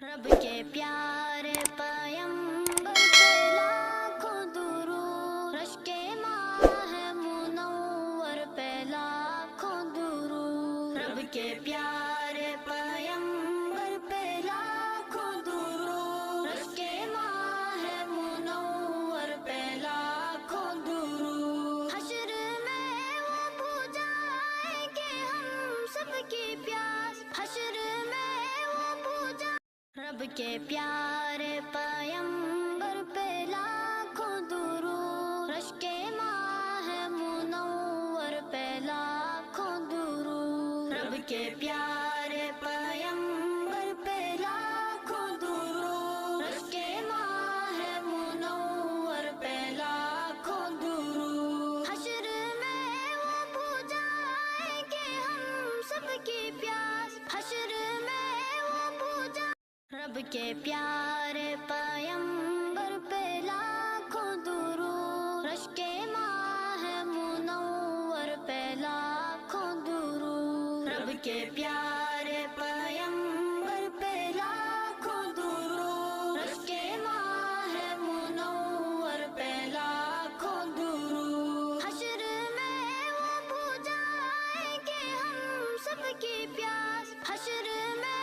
رب کے پیارے پیغمبر پہ لاکھوں درود، رشک ماہ منور پہ لاکھوں درود، رب کے پیارے پیغمبر پہ لاکھوں درود، رشک ماہ منور پہ لاکھوں درود۔ حشر میں وہ بجھائیں گے ہم سب کی پیاس، حشر میں رب کے پیارے پیغمبر پہ لاکھوں درود، رشک ماہ منور پہ لاکھوں درود، رب کے پیارے پیغمبر پہ لاکھوں درود، رشک ماہ منور پہ لاکھوں درود۔ حشر میں وہ بجھائیں گے ہم سب کی پیاس، حشر میں رب کے پیارے پیغمبر پہ لاکھوں درود، رشک ماہ منور پہ لاکھوں درود، رب کے پیارے پیغمبر پہ لاکھوں درود، رشک ماہ منور پہ لاکھوں درود۔ حشر میں وہ بجھائیں گے ہم سب کی پیاس، حشر میں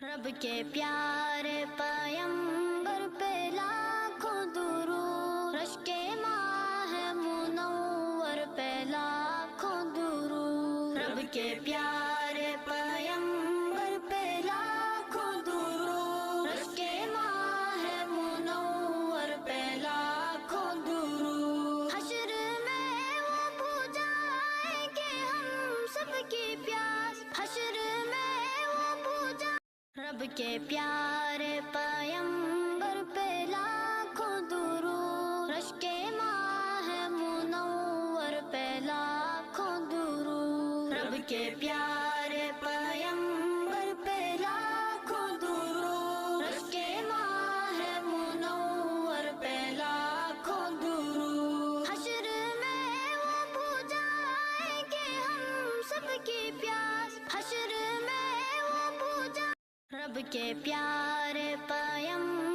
رب کے پیارے پیغمبر پہ لاکھوں درود، رشک ماہ منور پہ لاکھوں درود، رب کے پیارے پیغمبر پہ لاکھوں درود، رشک ماہ منور پہ لاکھوں درود۔ حشر میں وہ بجھائیں گے ہم سب کی پیاس، حشر میں رب کے پیارے پیغمبر پہ لاکھوں درود، رشک ماہ منور پہ لاکھوں درود، رب کے پیارے پیغمبر پہ لاکھوں درود، رشک ماہ منور پہ لاکھوں درود۔ حشر میں وہ بجھائیں گے ہم سب کی پیاس، حشر میں رب کے پیارے پیغمبر